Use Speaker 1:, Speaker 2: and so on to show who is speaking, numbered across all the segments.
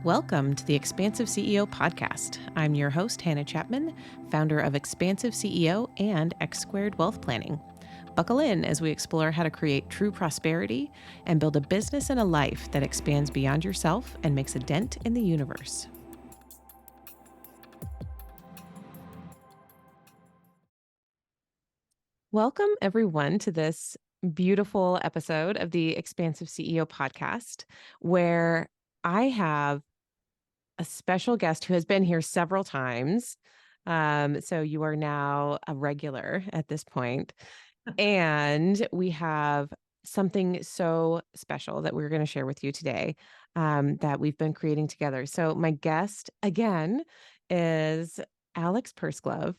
Speaker 1: Welcome to the Expansive CEO podcast. I'm your host, Hannah Chapman, founder of Expansive CEO and X Squared Wealth Planning. Buckle in as we explore how to create true prosperity and build a business and a life that expands beyond yourself and makes a dent in the universe. Welcome, everyone, to this beautiful episode of the Expansive CEO podcast, where I have a special guest who has been here several times. So you are now a regular at this point. And we have something so special that we're going to share with you today that we've been creating together. So my guest, again, is Alex Pursglove,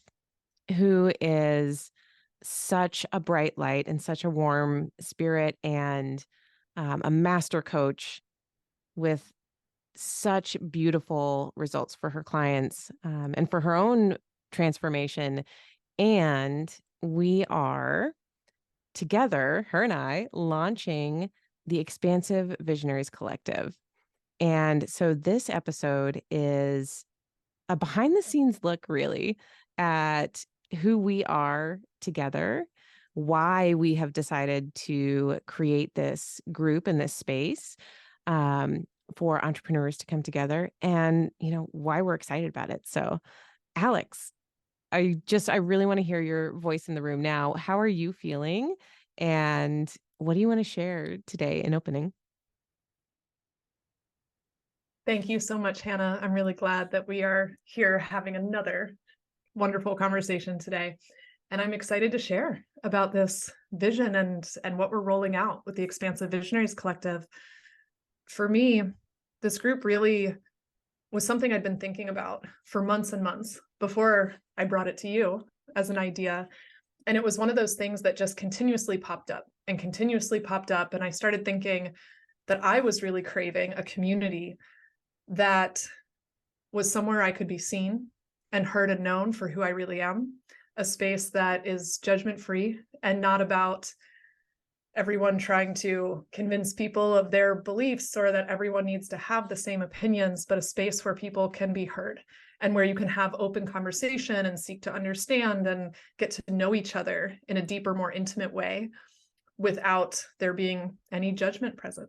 Speaker 1: who is such a bright light and such a warm spirit and a master coach with such beautiful results for her clients and for her own transformation. And we are together, her and I, launching the Expansive Visionaries Collective. And so this episode is a behind the scenes look, really, at who we are together, why we have decided to create this group and this space for entrepreneurs to come together, and why we're excited about it. So, Alex, I really want to hear your voice in the room now. How are you feeling, and what do you want to share today in opening?
Speaker 2: Thank you so much, Hannah. I'm really glad that we are here having another wonderful conversation today. And I'm excited to share about this vision and what we're rolling out with the Expansive Visionaries Collective. For me, this group really was something I'd been thinking about for months and months before I brought it to you as an idea. And it was one of those things that just continuously popped up. And I started thinking that I was really craving a community that was somewhere I could be seen and heard and known for who I really am, a space that is judgment-free and not about everyone trying to convince people of their beliefs or that everyone needs to have the same opinions, but a space where people can be heard and where you can have open conversation and seek to understand and get to know each other in a deeper, more intimate way without there being any judgment present.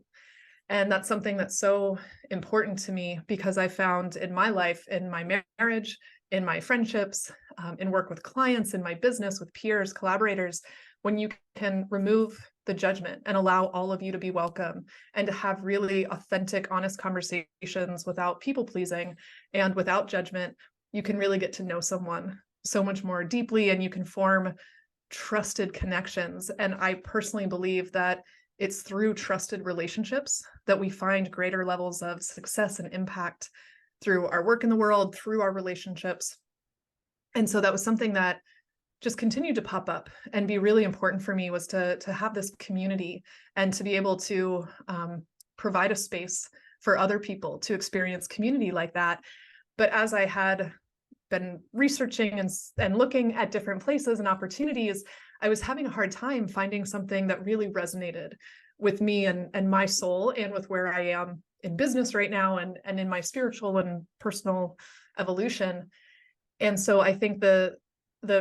Speaker 2: And that's something that's so important to me because I found in my life, in my marriage, in my friendships, in work with clients, in my business, with peers, collaborators, when you can remove the judgment and allow all of you to be welcome and to have really authentic, honest conversations without people pleasing and without judgment, you can really get to know someone so much more deeply and you can form trusted connections. And I personally believe that it's through trusted relationships that we find greater levels of success and impact through our work in the world, through our relationships. And so that was something that just continued to pop up and be really important for me, was to have this community and to be able to provide a space for other people to experience community like that. But as I had been researching and looking at different places and opportunities, I was having a hard time finding something that really resonated with me and my soul and with where I am in business right now and in my spiritual and personal evolution. And so I think the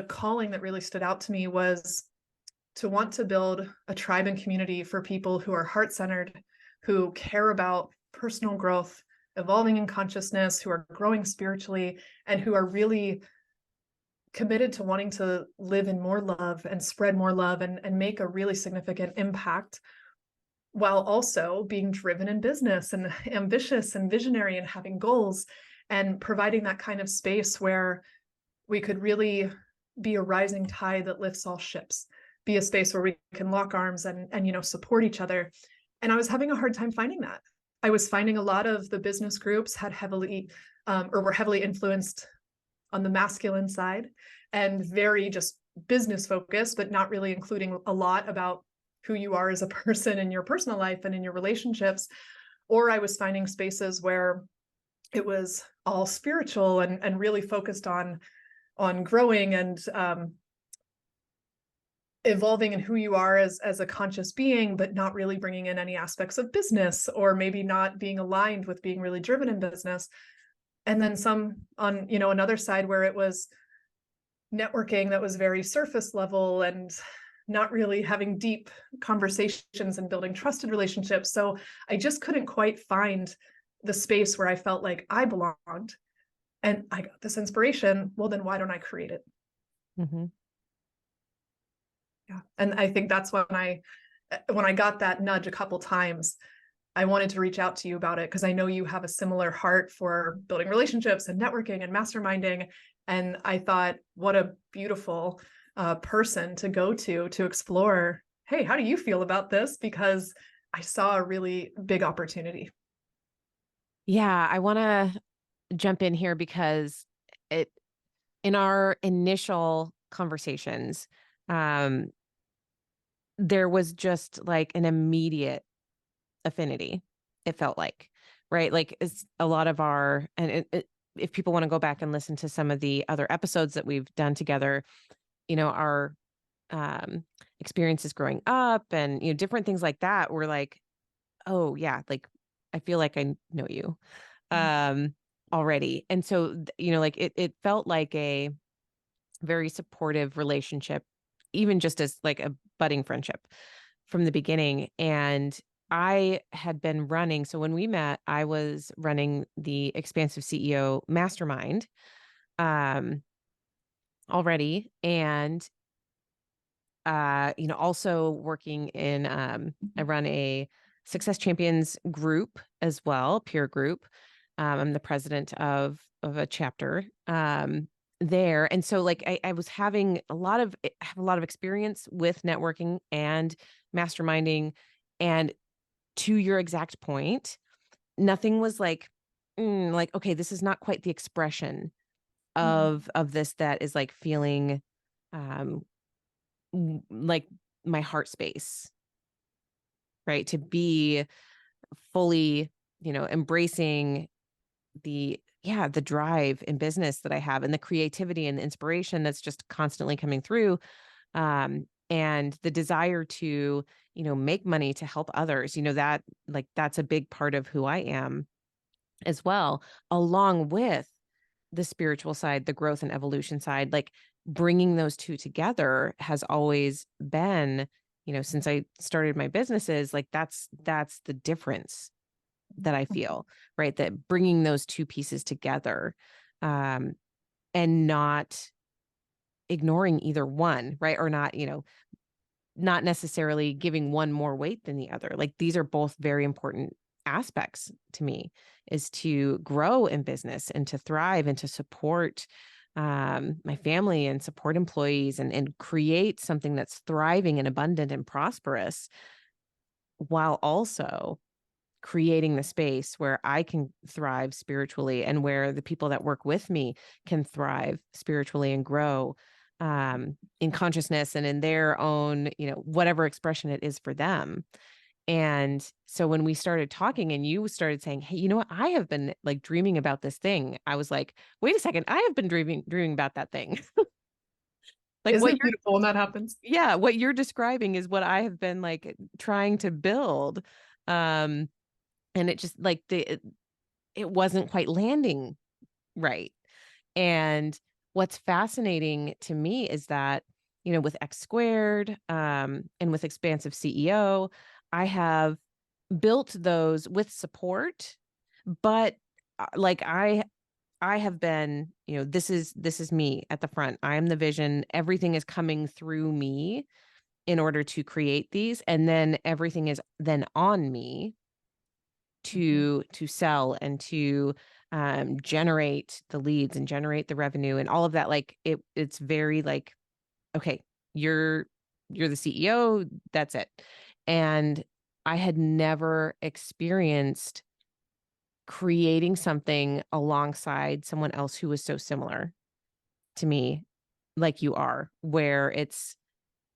Speaker 2: calling that really stood out to me was to want to build a tribe and community for people who are heart-centered, who care about personal growth, evolving in consciousness, who are growing spiritually, and who are really committed to wanting to live in more love and spread more love and make a really significant impact, while also being driven in business and ambitious and visionary and having goals, and providing that kind of space where we could really be a rising tide that lifts all ships, be a space where we can lock arms and support each other. And I was having a hard time finding that. I was finding a lot of the business groups had were heavily influenced on the masculine side and very just business focused, but not really including a lot about who you are as a person in your personal life and in your relationships. Or I was finding spaces where it was all spiritual and really focused on growing and evolving in who you are as a conscious being, but not really bringing in any aspects of business, or maybe not being aligned with being really driven in business. And then some on, another side where it was networking that was very surface level and not really having deep conversations and building trusted relationships. So I just couldn't quite find the space where I felt like I belonged. And I got this inspiration. Well, then why don't I create it?
Speaker 1: Mm-hmm.
Speaker 2: Yeah. And I think that's when I got that nudge a couple times, I wanted to reach out to you about it, because I know you have a similar heart for building relationships and networking and masterminding. And I thought, what a beautiful person to go to explore, hey, how do you feel about this? Because I saw a really big opportunity.
Speaker 1: Yeah, I want to jump in here because in our initial conversations, there was just like an immediate affinity. It felt like, right? Like it's a lot of if people want to go back and listen to some of the other episodes that we've done together, our experiences growing up and, different things like that were like, oh yeah, like I feel like I know you already. And so, like it felt like a very supportive relationship, even just as like a budding friendship from the beginning. And I had been running. So when we met, I was running the Expansive CEO Mastermind already. And, also working in, I run a Success Champions group as well, peer group. I'm the president of a chapter there. And so like I was having I have a lot of experience with networking and masterminding. And to your exact point, nothing was like, like, okay, this is not quite the expression of this that is like feeling um like my heart space, right? To be fully, embracing the drive in business that I have and the creativity and the inspiration that's just constantly coming through. And the desire to, make money to help others, that like that's a big part of who I am as well, along with the spiritual side, the growth and evolution side. Like bringing those two together has always been, since I started my businesses, like that's the difference that I feel, right? That bringing those two pieces together, and not ignoring either one, right? Or not, not necessarily giving one more weight than the other. Like these are both very important aspects to me, is to grow in business and to thrive and to support my family and support employees and create something that's thriving and abundant and prosperous, while also creating the space where I can thrive spiritually and where the people that work with me can thrive spiritually and grow in consciousness and in their own, whatever expression it is for them. And so when we started talking and you started saying, hey, you know what, I have been like dreaming about this thing. I was like, wait a second, I have been dreaming about that thing. Like
Speaker 2: Isn't
Speaker 1: what
Speaker 2: it beautiful when that happens?
Speaker 1: yeah, what you're describing is what I have been like trying to build. Um, and it just like it wasn't quite landing right. And what's fascinating to me is that, with X squared, and with Expansive CEO, I have built those with support, but like I have been, this is me at the front. I am the vision. Everything is coming through me in order to create these, and then everything is then on me to sell and to generate the leads and generate the revenue and all of that. Like it's very like, okay, you're the CEO, that's it. And I had never experienced creating something alongside someone else who was so similar to me, like you are, where it's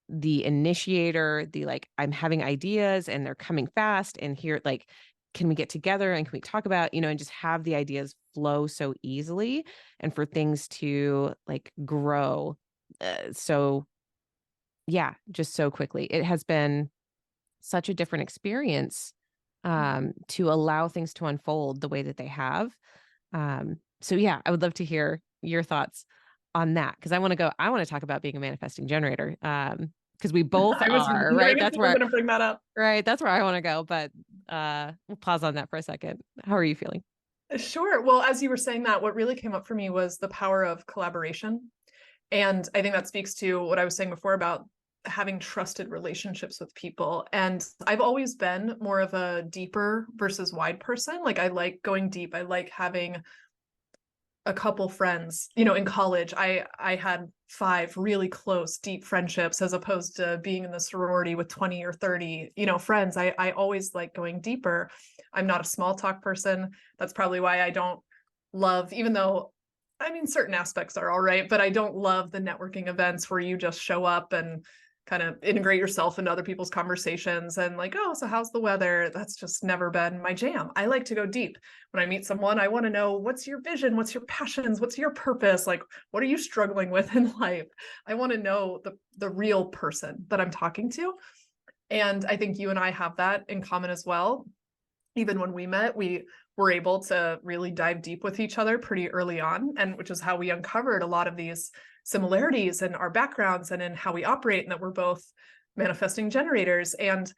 Speaker 1: the initiator, the like, I'm having ideas and they're coming fast. And here, like, can we get together and can we talk about, and just have the ideas flow so easily and for things to like grow so Yeah, just so quickly. It has been such a different experience to allow things to unfold the way that they have. So yeah, I would love to hear your thoughts on that because I want to talk about being a manifesting generator. Because we both
Speaker 2: I was
Speaker 1: are, right?
Speaker 2: wondering if you were going to bring that up.
Speaker 1: Right. That's where I want to go. But we'll pause on that for a second. How are you feeling?
Speaker 2: Sure. Well, as you were saying that, what really came up for me was the power of collaboration. And I think that speaks to what I was saying before about having trusted relationships with people. And I've always been more of a deeper versus wide person. Like I like going deep. I like having a couple friends. In college, I had 5 really close, deep friendships as opposed to being in the sorority with 20 or 30, friends. I always like going deeper. I'm not a small talk person. That's probably why I don't love, even though I mean certain aspects are all right, but I don't love the networking events where you just show up and kind of integrate yourself into other people's conversations and like, oh, so how's the weather? That's just never been my jam. I like to go deep. When I meet someone, I want to know, what's your vision? What's your passions? What's your purpose? Like, what are you struggling with in life? I want to know the real person that I'm talking to. And I think you and I have that in common as well. Even when we met, we were able to really dive deep with each other pretty early on, and which is how we uncovered a lot of these similarities in our backgrounds and in how we operate, and that we're both manifesting generators. And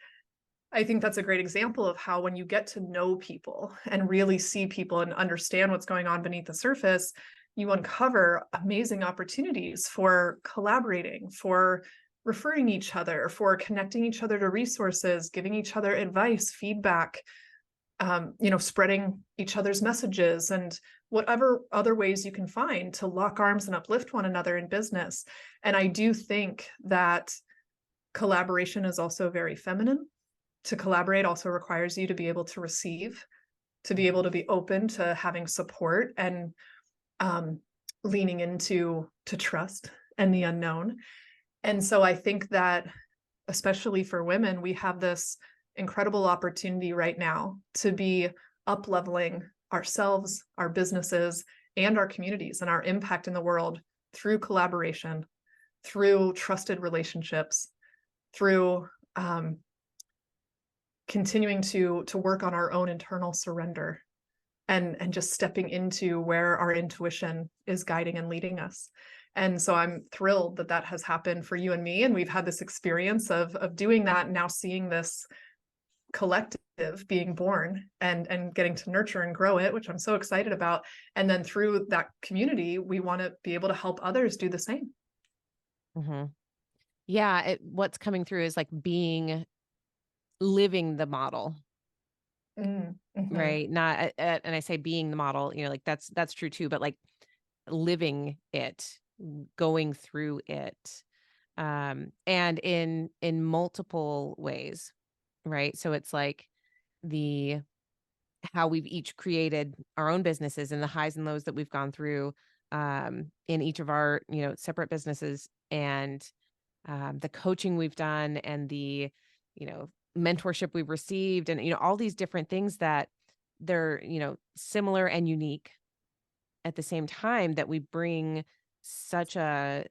Speaker 2: I think that's a great example of how when you get to know people and really see people and understand what's going on beneath the surface, you uncover amazing opportunities for collaborating, for referring each other, for connecting each other to resources, giving each other advice, feedback, spreading each other's messages and whatever other ways you can find to lock arms and uplift one another in business. And I do think that collaboration is also very feminine. To collaborate also requires you to be able to receive, to be able to be open to having support and leaning into trust and the unknown. And so I think that especially for women, we have this incredible opportunity right now to be up-leveling ourselves, our businesses, and our communities and our impact in the world through collaboration, through trusted relationships, through continuing to work on our own internal surrender and just stepping into where our intuition is guiding and leading us. And so I'm thrilled that that has happened for you and me. And we've had this experience of doing that and now seeing this collective being born and getting to nurture and grow it, which I'm so excited about. And then through that community, we want to be able to help others do the same.
Speaker 1: Mm-hmm. Yeah. What's coming through is like living the model.
Speaker 2: Mm-hmm.
Speaker 1: Right. Not, and I say being the model, like that's true too, but like living it, going through it, and in multiple ways. Right. So it's like how we've each created our own businesses and the highs and lows that we've gone through, in each of our, separate businesses, and, the coaching we've done and the, mentorship we've received, and, all these different things that they're, similar and unique at the same time, that we bring such a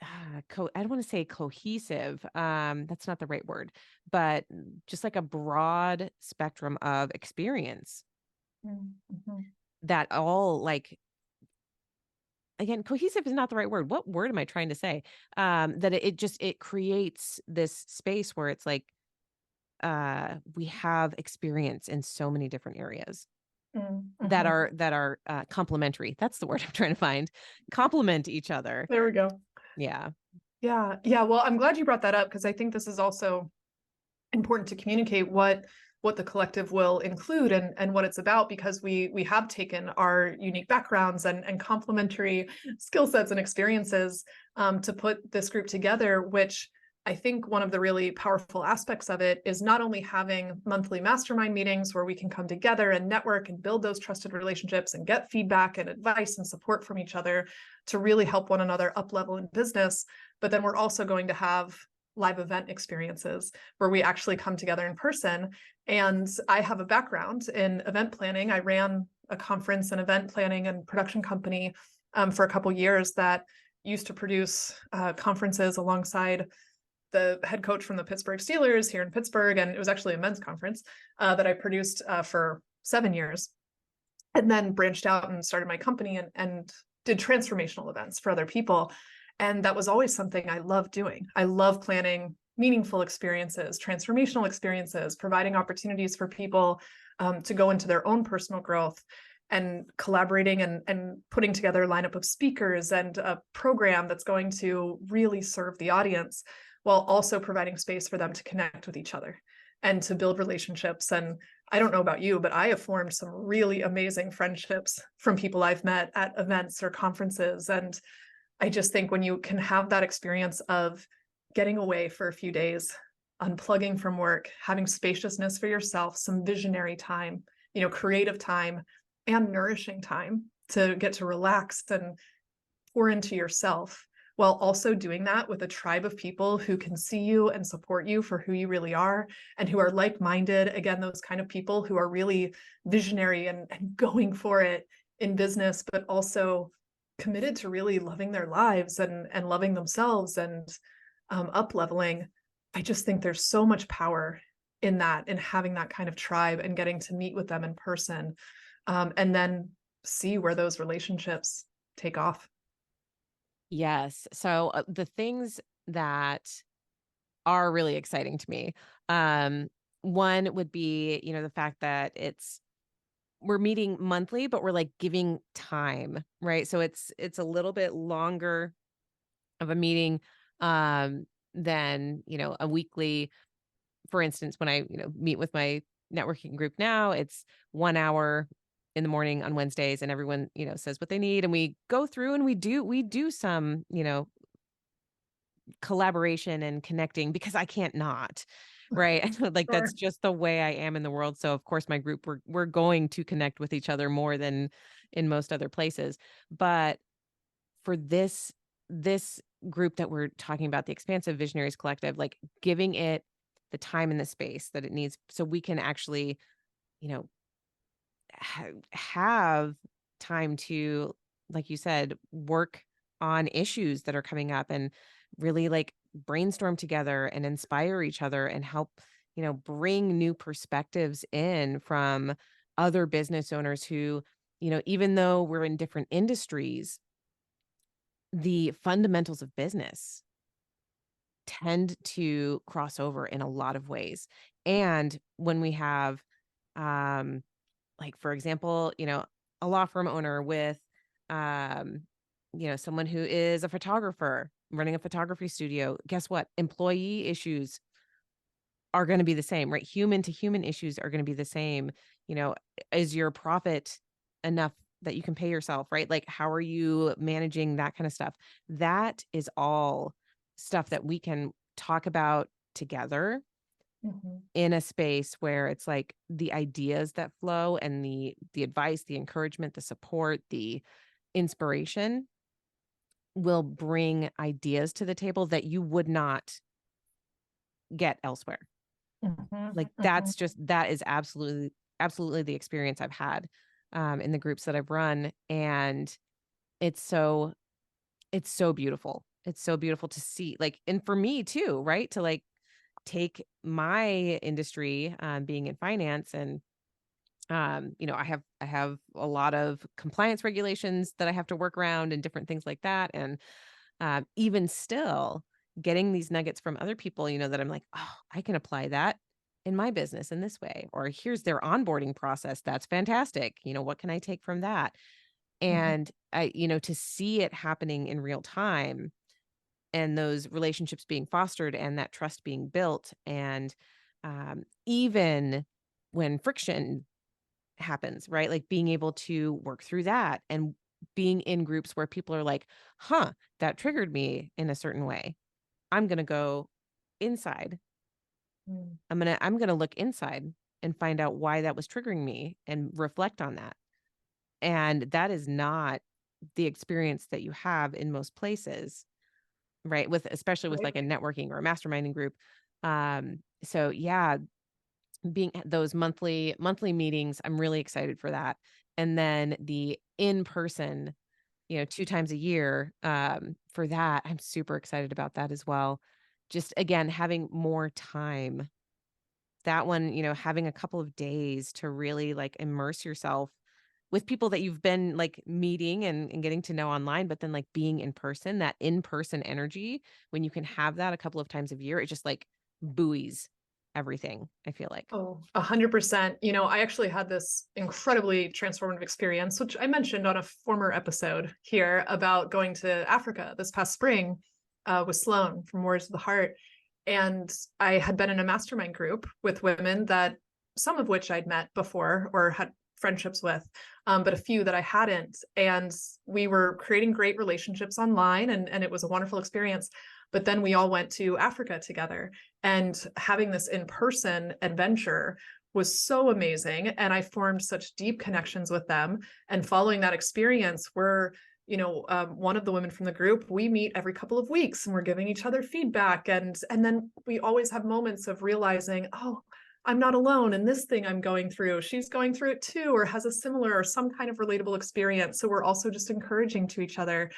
Speaker 1: I don't want to say cohesive. That's not the right word, but just like a broad spectrum of experience
Speaker 2: Mm-hmm.
Speaker 1: that all like, again, cohesive is not the right word. What word am I trying to say? That it creates this space where it's like, we have experience in so many different areas that
Speaker 2: Mm-hmm.
Speaker 1: are complementary. That's the word I'm trying to find. Complement each other.
Speaker 2: There we go.
Speaker 1: Yeah.
Speaker 2: Yeah. Yeah. Well, I'm glad you brought that up because I think this is also important to communicate what the collective will include and what it's about, because we have taken our unique backgrounds and complementary skill sets and experiences to put this group together, which I think one of the really powerful aspects of it is not only having monthly mastermind meetings where we can come together and network and build those trusted relationships and get feedback and advice and support from each other to really help one another up level in business, but then we're also going to have live event experiences where we actually come together in person. And I have a background in event planning. I ran a conference and event planning and production company for a couple of years that used to produce conferences alongside the head coach from the Pittsburgh Steelers here in Pittsburgh. And it was actually a men's conference that I produced for 7 years, and then branched out and started my company and did transformational events for other people. And that was always something I love doing. I love planning meaningful experiences, transformational experiences, providing opportunities for people to go into their own personal growth, and collaborating and putting together a lineup of speakers and a program that's going to really serve the audience, while also providing space for them to connect with each other and to build relationships. And I don't know about you, but I have formed some really amazing friendships from people I've met at events or conferences. And I just think when you can have that experience of getting away for a few days, unplugging from work, having spaciousness for yourself, some visionary time, creative time, and nourishing time to get to relax and pour into yourself, while also doing that with a tribe of people who can see you and support you for who you really are, and who are like-minded. Again, those kind of people who are really visionary and going for it in business, but also committed to really loving their lives and loving themselves and up-leveling. I just think there's so much power in that, in having that kind of tribe and getting to meet with them in person, and then see where those relationships take off.
Speaker 1: Yes. So the things that are really exciting to me, one would be, the fact that we're meeting monthly, but we're like giving time, right? So it's a little bit longer of a meeting than, a weekly. For instance, when I, meet with my networking group now, it's 1 hour in the morning on Wednesdays, and everyone, says what they need, and we go through and we do some, collaboration and connecting, because I can't not, right? Like, that's
Speaker 2: Sure.
Speaker 1: just the way I am in the world. So of course my group, we're going to connect with each other more than in most other places. But for this group that we're talking about, the Expansive Visionaries Collective, like giving it the time and the space that it needs, so we can actually, you know, have time to, like you said, work on issues that are coming up, and really like brainstorm together and inspire each other and help, bring new perspectives in from other business owners who, even though we're in different industries, the fundamentals of business tend to cross over in a lot of ways. And when we have, um, like, for example, a law firm owner with, um, someone who is a photographer running a photography studio, guess what? Employee issues are going to be the same, right? Human to human issues are going to be the same. Is your profit enough that you can pay yourself, right? Like, how are you managing that kind of stuff? That is all stuff that we can talk about together
Speaker 2: Mhm.
Speaker 1: in a space where it's like the ideas that flow, and the advice, the encouragement, the support, the inspiration will bring ideas to the table that you would not get elsewhere.
Speaker 2: Mhm.
Speaker 1: Like,
Speaker 2: Mhm.
Speaker 1: that is absolutely the experience I've had in the groups that I've run. And it's so it's so beautiful. It's so beautiful to see, like, and for me too, right? To like take my industry, being in finance, and I have a lot of compliance regulations that I have to work around and different things like that. And even still, getting these nuggets from other people, that I'm like, oh, I can apply that in my business in this way. Or here's their onboarding process. That's fantastic. What can I take from that?
Speaker 2: Mhm.
Speaker 1: And to see it happening in real time, and those relationships being fostered, and that trust being built. And even when friction happens, right? Like, being able to work through that, and being in groups where people are like, huh, that triggered me in a certain way. I'm going to go inside.
Speaker 2: Mm.
Speaker 1: I'm going to look inside and find out why that was triggering me and reflect on that. And that is not the experience that you have in most places, right? Especially with
Speaker 2: Right.
Speaker 1: like a networking or a masterminding group. So yeah, being at those monthly meetings, I'm really excited for that. And then the in-person 2 times a year, for that. I'm super excited about that as well. Just again, having more time. That one, having a couple of days to really like immerse yourself with people that you've been like meeting and getting to know online, but then like being in person, that in-person energy, when you can have that a couple of times a year, it just like buoys everything, I feel like.
Speaker 2: Oh, 100%. I actually had this incredibly transformative experience, which I mentioned on a former episode here about going to Africa this past spring with Sloan from Warriors of the Heart. And I had been in a mastermind group with women that some of which I'd met before or had friendships with, but a few that I hadn't. And we were creating great relationships online, and it was a wonderful experience. But then we all went to Africa together, and having this in-person adventure was so amazing. And I formed such deep connections with them. And following that experience, one of the women from the group, we meet every couple of weeks and we're giving each other feedback. And then we always have moments of realizing, oh, I'm not alone in this thing I'm going through. She's going through it too, or has a similar or some kind of relatable experience. So we're also just encouraging to each other.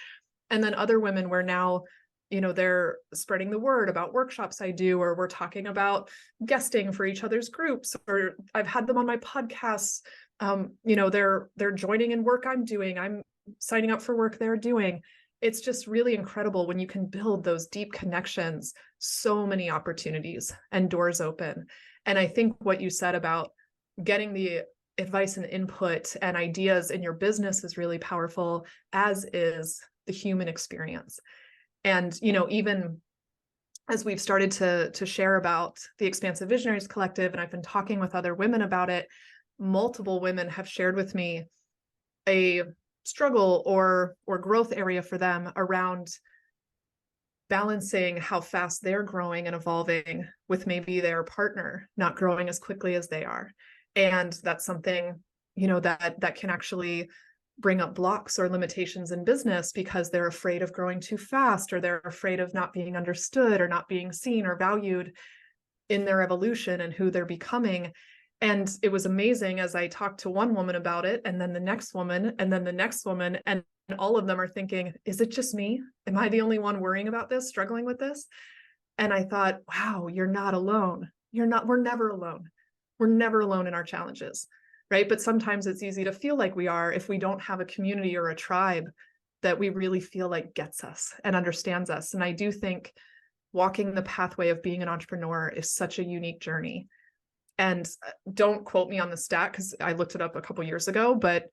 Speaker 2: And then other women were now, they're spreading the word about workshops I do, or we're talking about guesting for each other's groups, or I've had them on my podcasts. They're joining in work I'm doing. I'm signing up for work they're doing. It's just really incredible when you can build those deep connections, so many opportunities and doors open. And I think what you said about getting the advice and input and ideas in your business is really powerful, as is the human experience. And, even as we've started to share about the Expansive Visionaries Collective, and I've been talking with other women about it, multiple women have shared with me a struggle or growth area for them around balancing how fast they're growing and evolving with maybe their partner not growing as quickly as they are. And that's something, that can actually bring up blocks or limitations in business because they're afraid of growing too fast, or they're afraid of not being understood or not being seen or valued in their evolution and who they're becoming. And it was amazing as I talked to one woman about it, and then the next woman, and then the next woman, and all of them are thinking, is it just me? Am I the only one worrying about this, struggling with this? And I thought, wow, you're not alone. We're never alone. We're never alone in our challenges, right? But sometimes it's easy to feel like we are if we don't have a community or a tribe that we really feel like gets us and understands us. And I do think walking the pathway of being an entrepreneur is such a unique journey. And don't quote me on the stat because I looked it up a couple years ago, but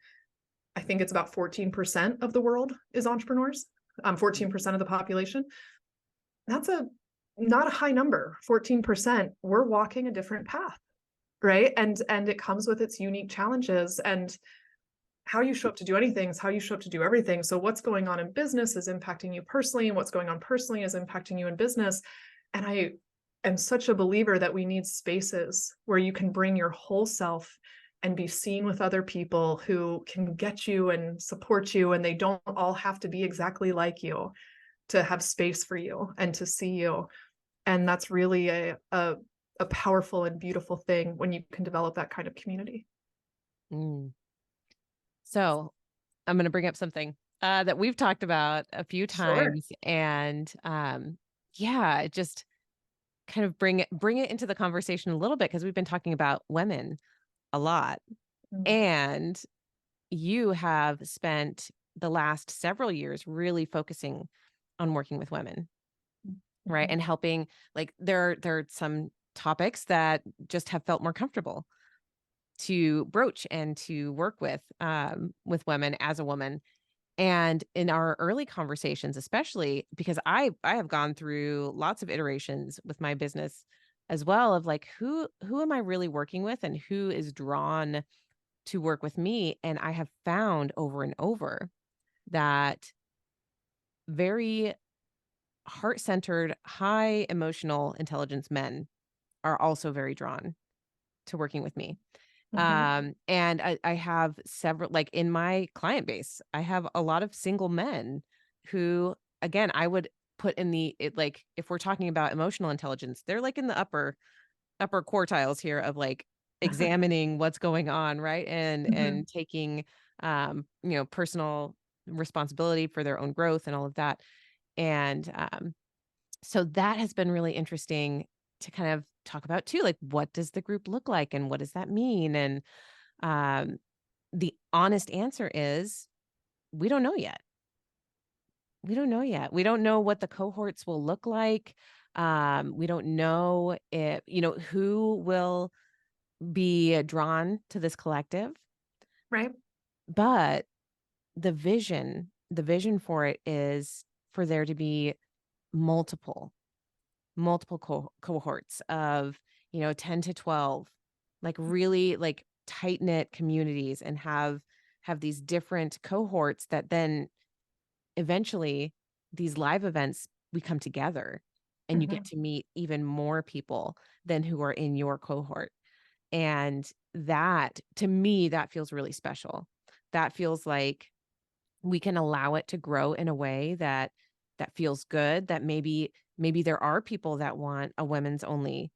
Speaker 2: I think it's about 14% of the world is entrepreneurs, 14% of the population. That's not a high number, 14%. We're walking a different path, right? And it comes with its unique challenges, and how you show up to do anything is how you show up to do everything. So what's going on in business is impacting you personally, and what's going on personally is impacting you in business. And I am such a believer that we need spaces where you can bring your whole self and be seen with other people who can get you and support you, and they don't all have to be exactly like you to have space for you and to see you. And that's really a powerful and beautiful thing when you can develop that kind of community.
Speaker 1: Mm. So I'm going to bring up something that we've talked about a few
Speaker 2: Sure.
Speaker 1: times, and it just kind of bring it into the conversation a little bit, because we've been talking about women a lot,
Speaker 2: Mm-hmm.
Speaker 1: and you have spent the last several years really focusing on working with women, right? And helping, like, there are some topics that just have felt more comfortable to broach and to work with women as a woman. And in our early conversations, especially because I have gone through lots of iterations with my business as well, of like, who am I really working with and who is drawn to work with me? And I have found over and over that very heart-centered, high emotional intelligence men are also very drawn to working with me.
Speaker 2: Mm-hmm.
Speaker 1: And I have several, like in my client base, I have a lot of single men who, again, I would put in like, if we're talking about emotional intelligence, they're like in the upper quartiles here of like examining what's going on, right? And taking, personal responsibility for their own growth and all of that. And so that has been really interesting to kind of talk about too. Like, what does the group look like and what does that mean? And um, the honest answer is we don't know yet. We don't know yet. We don't know what the cohorts will look like. We don't know if, who will be drawn to this collective,
Speaker 2: Right.
Speaker 1: but the vision for it is for there to be multiple cohorts of 10 to 12, like really like tight knit communities, and have these different cohorts that then eventually these live events, we come together and you get
Speaker 2: Mhm.
Speaker 1: to meet even more people than who are in your cohort. And that, to me, that feels really special. That feels like we can allow it to grow in a way that feels good, that maybe there are people that want a women's only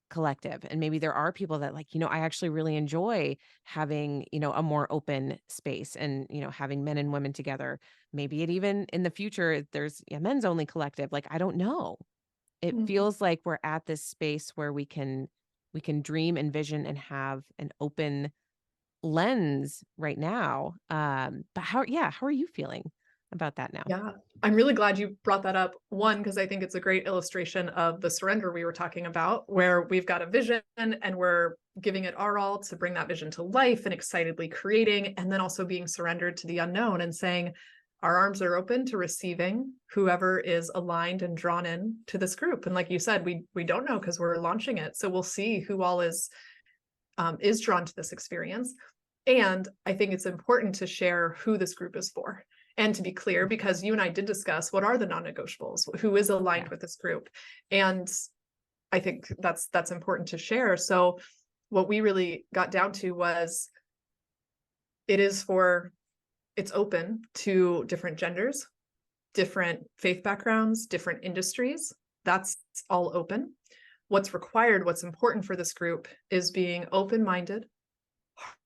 Speaker 1: collective, and maybe there are people that, like, I actually really enjoy having, a more open space, and having men and women together. Maybe it even in the future there's a men's only collective. Like, I don't know. It
Speaker 2: Mhm.
Speaker 1: feels like we're at this space where we can dream and vision and have an open lens right now. But how are you feeling about that now?
Speaker 2: Yeah, I'm really glad you brought that up. One, because I think it's a great illustration of the surrender we were talking about, where we've got a vision and we're giving it our all to bring that vision to life and excitedly creating, and then also being surrendered to the unknown and saying, our arms are open to receiving whoever is aligned and drawn in to this group. And like you said, we don't know because we're launching it, so we'll see who all is drawn to this experience. And I think it's important to share who this group is for. And to be clear, because you and I did discuss what are the non-negotiables, who is aligned
Speaker 1: Yeah.
Speaker 2: with this group. And I think that's important to share. So what we really got down to was it's open to different genders, different faith backgrounds, different industries. That's all open. What's required, what's important for this group is being open-minded,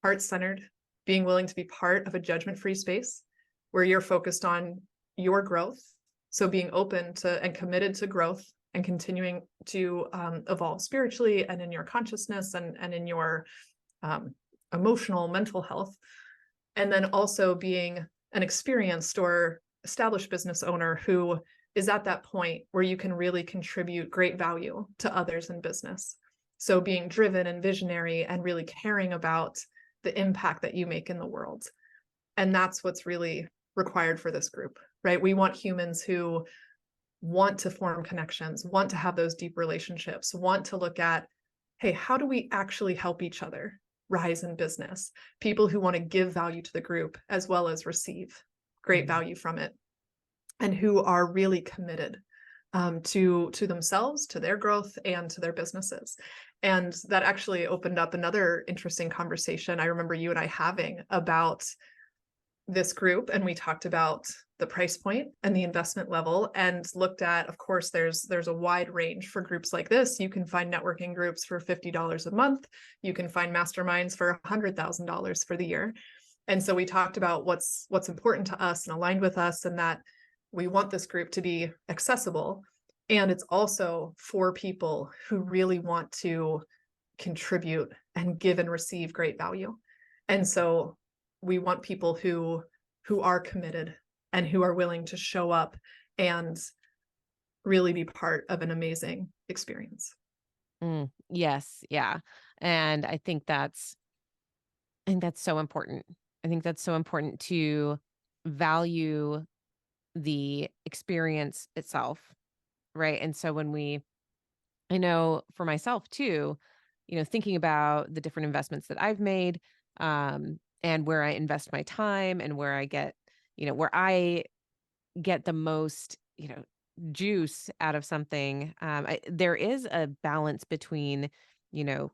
Speaker 2: heart-centered, being willing to be part of a judgment-free space where you're focused on your growth. So being open to and committed to growth and continuing to evolve spiritually and in your consciousness and in your um, emotional, mental health. And then also being an experienced or established business owner who is at that point where you can really contribute great value to others in business. So being driven and visionary and really caring about the impact that you make in the world. And that's what's really required for this group, right? We want humans who want to form connections, want to have those deep relationships, want to look at, hey, how do we actually help each other rise in business? People who want to give value to the group as well as receive great
Speaker 1: Mhm.
Speaker 2: value from it, and who are really committed to themselves, to their growth, and to their businesses. And that actually opened up another interesting conversation I remember you and I having about this group, and we talked about the price point and the investment level, and looked at, of course, there's a wide range for groups like this. You can find networking groups for $50 a month. You can find masterminds for $100,000 for the year. And so we talked about what's important to us and aligned with us, and that we want this group to be accessible. And it's also for people who really want to contribute and give and receive great value. And so we want people who are committed and who are willing to show up and really be part of an amazing experience.
Speaker 1: Yes, yeah. And I think that's so important. I think that's so important to value the experience itself, right? And so I know for myself too, thinking about the different investments that I've made, and where I invest my time, and where I get the most, juice out of something. There is a balance between, you know,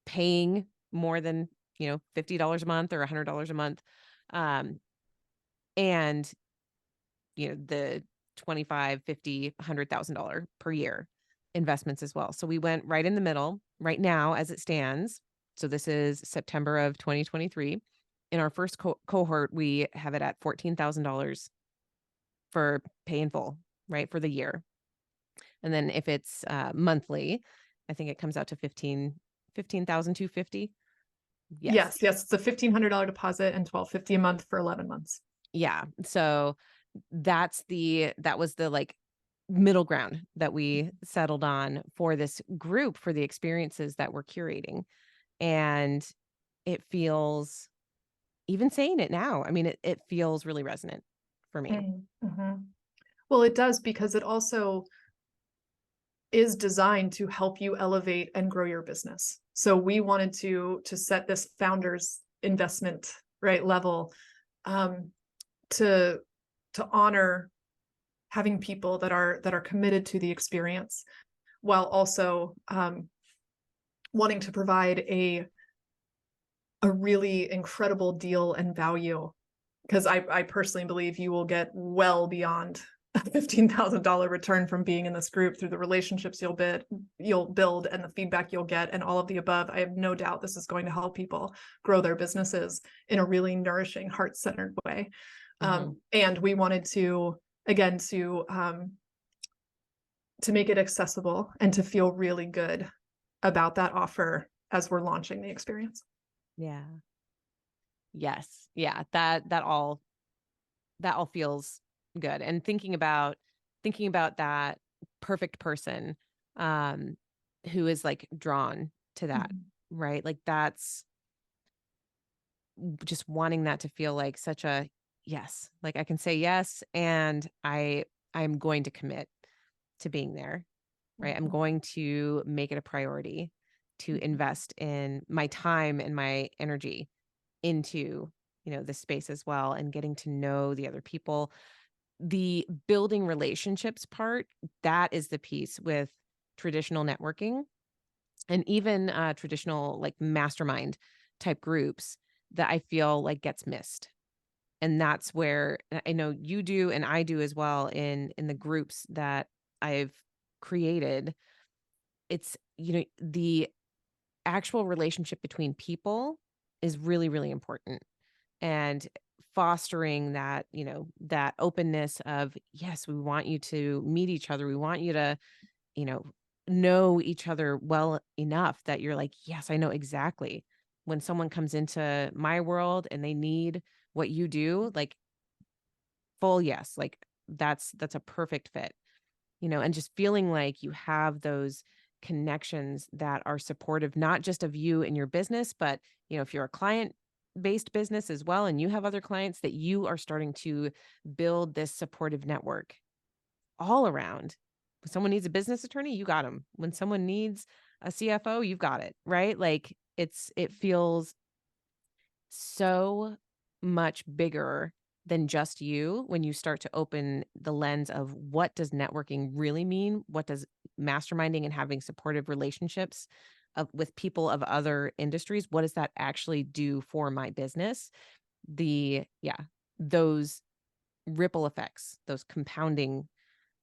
Speaker 1: paying more than, $50 a month or $100 a month, um, and, the 25, 50, $100,000 per year investments as well. So we went right in the middle right now as it stands. So this is September of 2023. in our first cohort, we have it at $14,000 for pay in full, right, for the year. And then if it's monthly, I think it comes out to 15,250. Yes.
Speaker 2: Yes, it's a $1,500 deposit and $1,250 a month for 11 months.
Speaker 1: Yeah. So that was the like middle ground that we settled on for this group, for the experiences that we're curating. And it feels, even saying it now, I mean, it feels really resonant for me.
Speaker 2: Mm-hmm. Well, it does, because it also is designed to help you elevate and grow your business. So we wanted to set this founder's investment level, to honor having people that are committed to the experience, while also wanting to provide a really incredible deal and value, because I personally believe you will get well beyond a $15,000 return from being in this group through the relationships you'll build and the feedback you'll get and all of the above. I have no doubt this is going to help people grow their businesses in a really nourishing, heart-centered way. And we wanted to, again, to make it accessible and to feel really good about that offer as we're launching the experience.
Speaker 1: Yeah. Yes. Yeah. That all feels good. And thinking about that perfect person, who is like drawn to that, right? Like that's just wanting that to feel like such a yes. Like I can say yes, and I'm going to commit to being there, right? I'm going to make it a priority to invest in my time and my energy into, this space as well, and getting to know the other people. The building relationships part, that is the piece with traditional networking and even traditional like mastermind type groups that I feel like gets missed. And that's where I know you do and I do as well in the groups that I've created. It's, the actual relationship between people is really, really important. And fostering that, that openness of, yes, we want you to meet each other. We want you to, you know each other well enough that you're like, yes, I know exactly when someone comes into my world and they need what you do, like full yes, like that's a perfect fit, and just feeling like you have those connections that are supportive, not just of you and your business, but, if you're a client based business as well, and you have other clients, that you are starting to build this supportive network all around. When someone needs a business attorney, you got them. When someone needs a CFO, you've got it, right? Like it feels so much bigger than just you when you start to open the lens of what does networking really mean? What does masterminding and having supportive relationships with people of other industries, what does that actually do for my business? Those ripple effects, those compounding,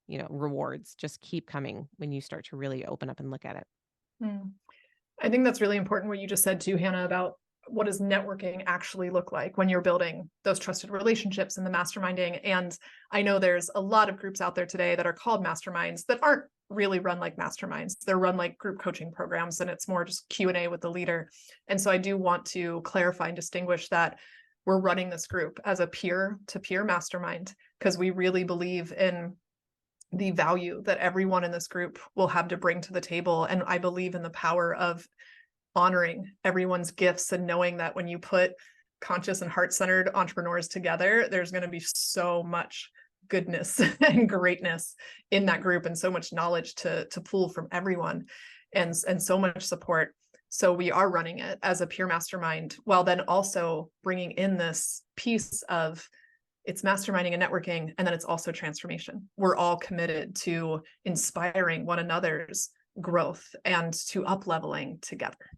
Speaker 1: rewards just keep coming when you start to really open up and look at it.
Speaker 2: I think that's really important what you just said too, Hannah, about what does networking actually look like when you're building those trusted relationships and the masterminding. And I know there's a lot of groups out there today that are called masterminds that aren't really run like masterminds. They're run like group coaching programs, and it's more just Q&A with the leader. And so I do want to clarify and distinguish that we're running this group as a peer-to-peer mastermind, because we really believe in the value that everyone in this group will have to bring to the table. And I believe in the power of honoring everyone's gifts and knowing that when you put conscious and heart-centered entrepreneurs together, there's going to be so much goodness and greatness in that group, and so much knowledge to pull from everyone, and so much support. So we are running it as a peer mastermind, while then also bringing in this piece of it's masterminding and networking, and then it's also transformation. We're all committed to inspiring one another's growth and to up-leveling together.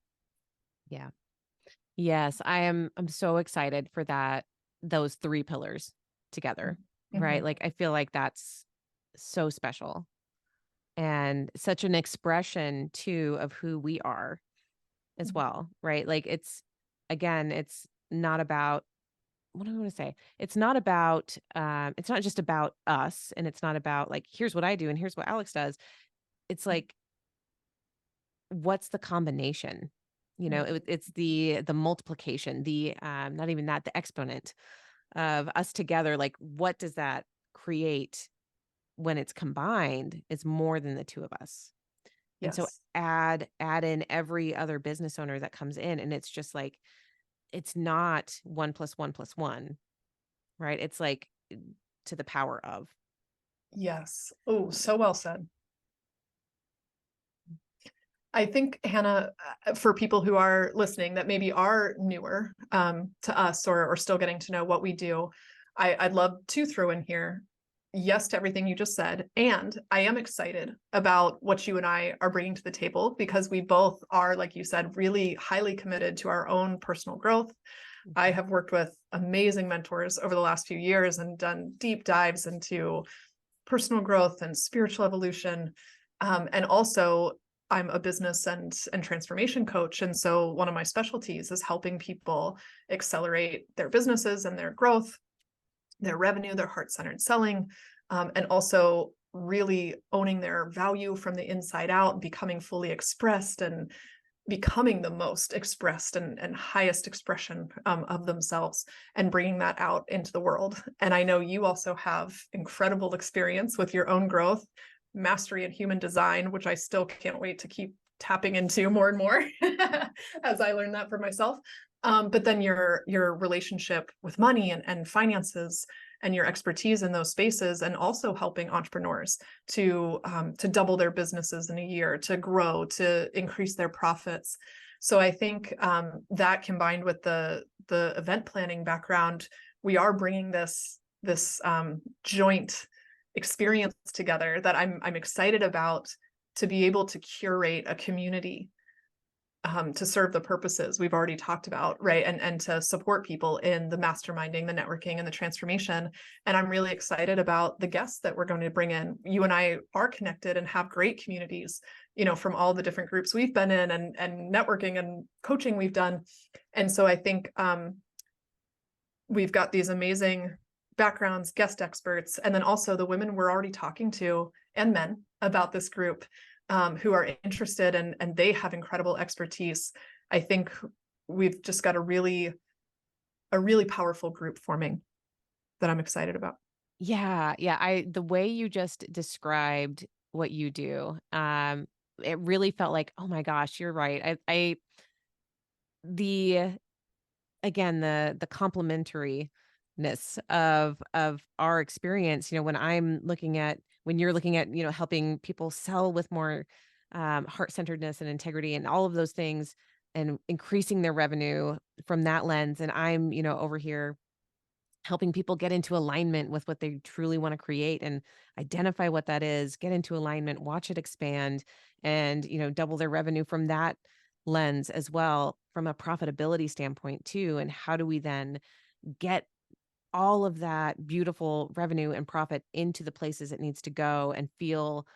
Speaker 1: Yeah. Yes, I'm so excited for that, those three pillars together, right? Like I feel like that's so special and such an expression too of who we are as well, right? Like it's not about, what do I want to say? It's not about, it's not just about us, and it's not about like, here's what I do and here's what Alex does. It's like, what's the combination? It's the multiplication, the not even that, the exponent of us together. Like, what does that create when it's combined? It's more than the two of us. And so
Speaker 2: Yes.
Speaker 1: add in every other business owner that comes in, and it's just like, it's not 1 + 1 + 1, right? It's like to the power of.
Speaker 2: Yes. Oh, so well said. I think, Hannah, for people who are listening that maybe are newer to us or still getting to know what we do, I'd love to throw in here, yes to everything you just said. And I am excited about what you and I are bringing to the table, because we both are, like you said, really highly committed to our own personal growth. I have worked with amazing mentors over the last few years and done deep dives into personal growth and spiritual evolution. And also, I'm a business and transformation coach. And so one of my specialties is helping people accelerate their businesses and their growth, their revenue, their heart-centered selling, and also really owning their value from the inside out, becoming fully expressed and becoming the most expressed and highest expression of themselves, and bringing that out into the world. And I know you also have incredible experience with your own growth, mastery in human design, which I still can't wait to keep tapping into more and more as I learn that for myself. But then your relationship with money and finances, and your expertise in those spaces, and also helping entrepreneurs to double their businesses in a year, to grow, to increase their profits. So I think that, combined with the event planning background, we are bringing this joint experience together that I'm excited about, to be able to curate a community to serve the purposes we've already talked about, right? And to support people in the masterminding, the networking, and the transformation. And I'm really excited about the guests that we're going to bring in. You and I are connected and have great communities, from all the different groups we've been in, and networking and coaching we've done. And so I think we've got these amazing backgrounds, guest experts, and then also the women we're already talking to, and men, about this group, who are interested, and they have incredible expertise. I think we've just got a really powerful group forming that I'm excited about.
Speaker 1: Yeah, yeah. The way you just described what you do, it really felt like, oh my gosh, you're right. The again, the complementariness of our experience, when you're looking at, helping people sell with more heart-centeredness and integrity and all of those things, and increasing their revenue from that lens. And I'm, over here helping people get into alignment with what they truly want to create, and identify what that is, get into alignment, watch it expand, and, double their revenue from that lens as well, from a profitability standpoint too. And how do we then get all of that beautiful revenue and profit into the places it needs to go, and feel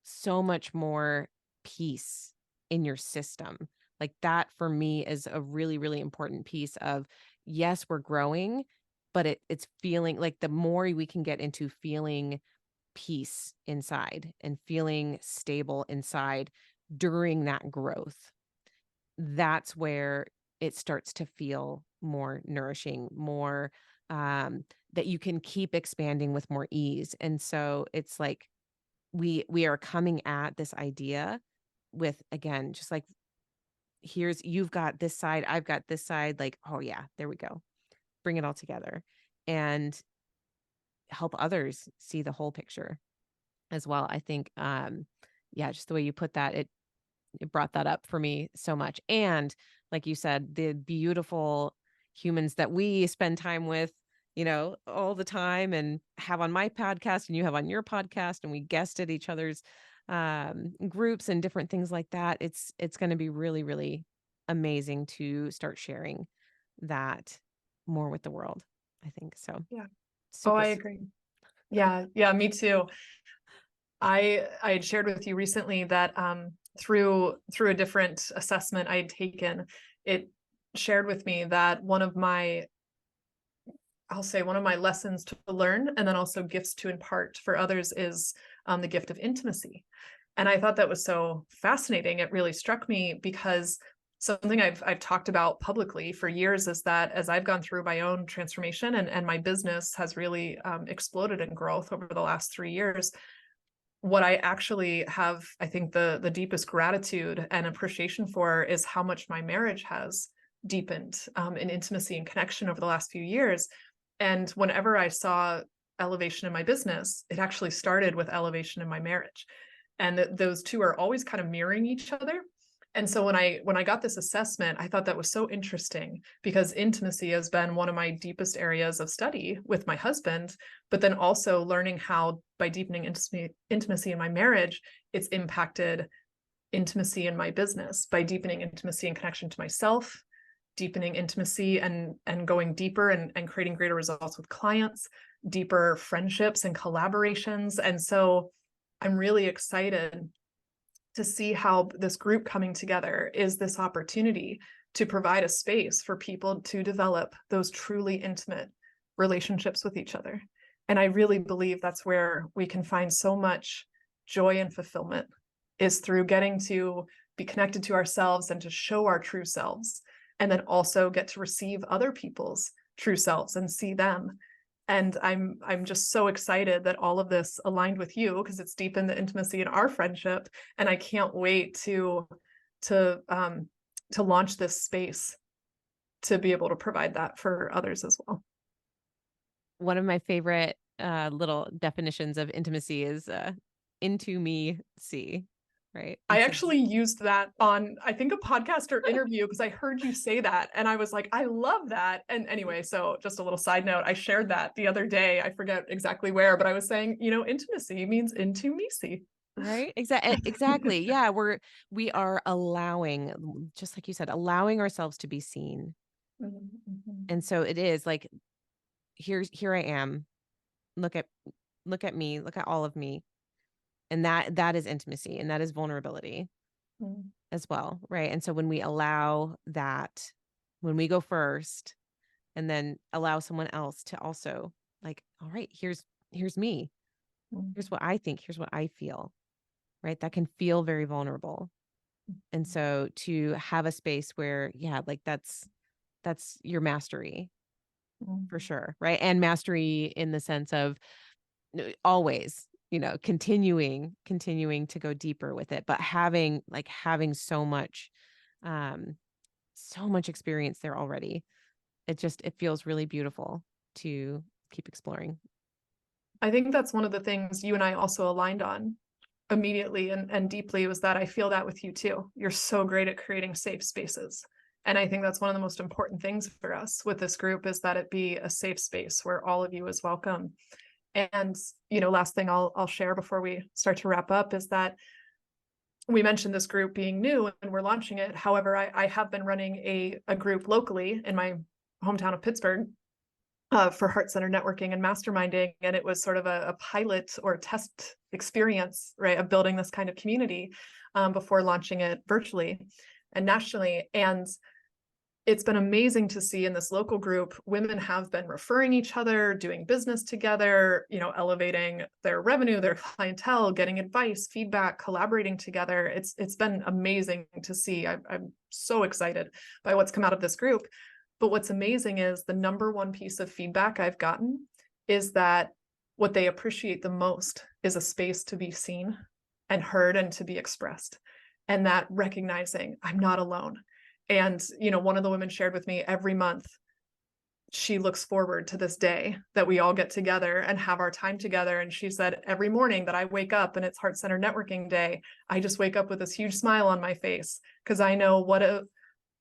Speaker 1: so much more peace in your system? Like, that for me is a really, really important piece of, yes, we're growing, but it's feeling like, the more we can get into feeling peace inside and feeling stable inside during that growth, that's where it starts to feel more nourishing, more that you can keep expanding with more ease. And so it's like, we are coming at this idea with, again, just like, you've got this side, I've got this side, like, oh yeah, there we go. Bring it all together, and help others see the whole picture as well. I think, yeah, just the way you put that, it brought that up for me so much. And like you said, the beautiful humans that we spend time with, all the time, and have on my podcast, and you have on your podcast, and we guest at each other's groups and different things like that. It's going to be really, really amazing to start sharing that more with the world, I think. So
Speaker 2: Yeah. Oh,
Speaker 1: super.
Speaker 2: I agree. Yeah. Yeah. Me too. I had shared with you recently that through a different assessment I had taken, it shared with me that I'll say one of my lessons to learn, and then also gifts to impart for others, is the gift of intimacy. And I thought that was so fascinating. It really struck me because something I've talked about publicly for years is that as I've gone through my own transformation and my business has really exploded in growth over the last 3 years, what I actually have, I think, the deepest gratitude and appreciation for is how much my marriage has deepened in intimacy and connection over the last few years. And whenever I saw elevation in my business, it actually started with elevation in my marriage. And those two are always kind of mirroring each other. And so when I got this assessment, I thought that was so interesting because intimacy has been one of my deepest areas of study with my husband, but then also learning how by deepening intimacy in my marriage, it's impacted intimacy in my business by deepening intimacy and connection to myself, deepening intimacy and going deeper and creating greater results with clients, deeper friendships and collaborations. And so I'm really excited to see how this group coming together is this opportunity to provide a space for people to develop those truly intimate relationships with each other. And I really believe that's where we can find so much joy and fulfillment, is through getting to be connected to ourselves and to show our true selves, and then also get to receive other people's true selves and see them. And I'm just so excited that all of this aligned with you, because it's deepened the intimacy in our friendship. And I can't wait to launch this space to be able to provide that for others as well.
Speaker 1: One of my favorite little definitions of intimacy is into me see, right?
Speaker 2: I
Speaker 1: And so
Speaker 2: actually used that on, I think, a podcast or interview because I heard you say that. And I was like, I love that. And anyway, so just a little side note, I shared that the other day. I forget exactly where, but I was saying, intimacy means into me see.
Speaker 1: right? Exactly. Yeah, we are allowing, just like you said, allowing ourselves to be seen.
Speaker 2: Mhm.
Speaker 1: And so it is like, here I am. Look at me, look at all of me. And that is intimacy, and that is vulnerability
Speaker 2: Mhm.
Speaker 1: as well, right? And so when we allow that, when we go first and then allow someone else to also, like, all right, here's me. Here's what I think, here's what I feel, right? That can feel very vulnerable. And so to have a space where, yeah, like that's your mastery for
Speaker 2: Mhm.
Speaker 1: sure, right? And mastery in the sense of always, continuing to go deeper with it, but having um so much experience there already. It feels really beautiful to keep exploring.
Speaker 2: I think that's one of the things you and I also aligned on immediately and deeply, was that I feel that with you too. You're so great at creating safe spaces. And I think that's one of the most important things for us with this group, is that it be a safe space where all of you is welcome. And, last thing I'll share before we start to wrap up is that we mentioned this group being new and we're launching it. However, I have been running a group locally in my hometown of Pittsburgh for heart-centered networking and masterminding. And it was sort of a pilot or test experience, right, of building this kind of community before launching it virtually and nationally. And it's been amazing to see in this local group, women have been referring each other, doing business together, elevating their revenue, their clientele, getting advice, feedback, collaborating together. It's been amazing to see. I'm so excited by what's come out of this group. But what's amazing is the number one piece of feedback I've gotten is that what they appreciate the most is a space to be seen and heard and to be expressed. And that recognizing I'm not alone. And, one of the women shared with me every month, she looks forward to this day that we all get together and have our time together. And she said, every morning that I wake up and it's Heart-Centered Networking Day, I just wake up with this huge smile on my face because I know what a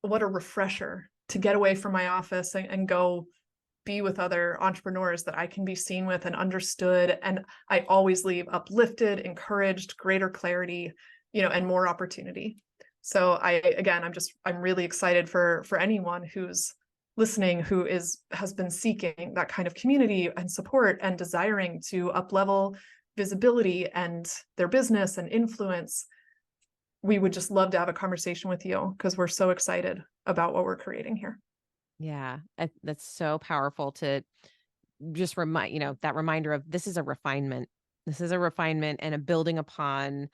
Speaker 2: refresher to get away from my office and go be with other entrepreneurs that I can be seen with and understood. And I always leave uplifted, encouraged, greater clarity, and more opportunity. So I'm really excited for anyone who's listening, who has been seeking that kind of community and support and desiring to up-level visibility and their business and influence. we would just love to have a conversation with you because we're so excited about what we're creating here.
Speaker 1: Yeah, that's so powerful to just remind, that reminder of this is a refinement. This is a refinement and a building upon,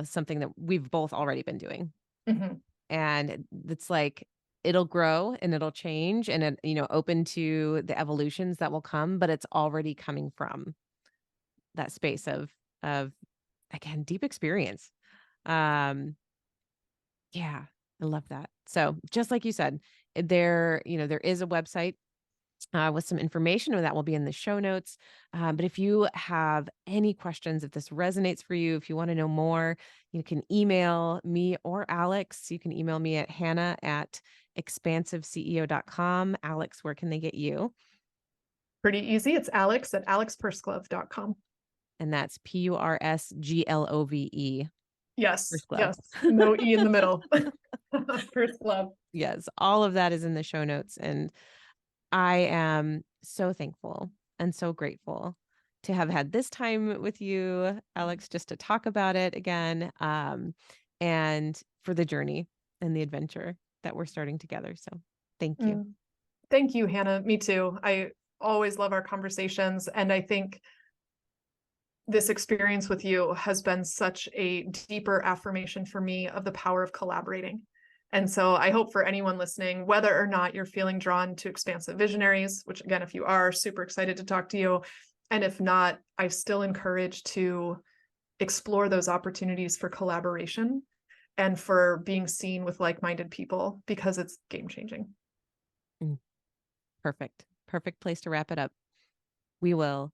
Speaker 1: something that we've both already been doing.
Speaker 2: Mhm.
Speaker 1: And it's like it'll grow and it'll change and it, open to the evolutions that will come, but it's already coming from that space of again, deep experience. Um yeah, I love that. So, just like you said, there is a website with some information, and that will be in the show notes. But if you have any questions, if this resonates for you, if you want to know more, you can email me or Alex. You can email me at hannah@expansiveceo.com. Alex, where can they get you?
Speaker 2: Pretty easy. It's Alex at alexpursglove.com.
Speaker 1: And that's Pursglove.
Speaker 2: Yes,
Speaker 1: Pursglove.
Speaker 2: yes. No E in the middle. Pursglove.
Speaker 1: Yes, all of that is in the show notes. And I am so thankful and so grateful to have had this time with you, Alex, just to talk about it again, and for the journey and the adventure that we're starting together. So thank you.
Speaker 2: Thank you, Hannah. Me too. I always love our conversations. And I think this experience with you has been such a deeper affirmation for me of the power of collaborating. And so I hope for anyone listening, whether or not you're feeling drawn to Expansive Visionaries, which again, if you are, super excited to talk to you. And if not, I still encourage to explore those opportunities for collaboration and for being seen with like-minded people because it's game-changing.
Speaker 1: Perfect. Perfect place to wrap it up. We will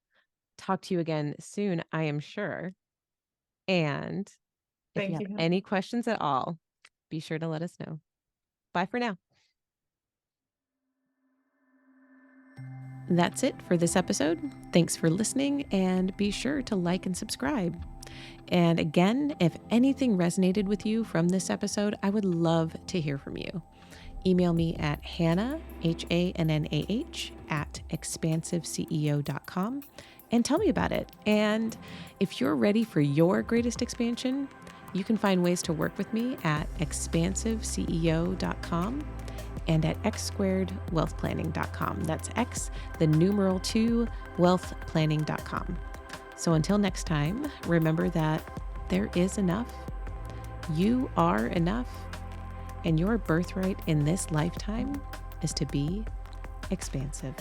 Speaker 1: talk to you again soon, I am sure. And if you
Speaker 2: Thank
Speaker 1: have
Speaker 2: you, Hannah.
Speaker 1: any questions at all, be sure to let us know. Bye for now. That's it for this episode. Thanks for listening, and be sure to like and subscribe. And again, if anything resonated with you from this episode, I would love to hear from you. Email me at Hannah, HANNAH, at expansiveceo.com and tell me about it. And if you're ready for your greatest expansion, you can find ways to work with me at expansiveceo.com and at x2wealthplanning.com. That's X, the numeral 2, wealthplanning.com. So until next time, remember that there is enough. You are enough. And your birthright in this lifetime is to be expansive.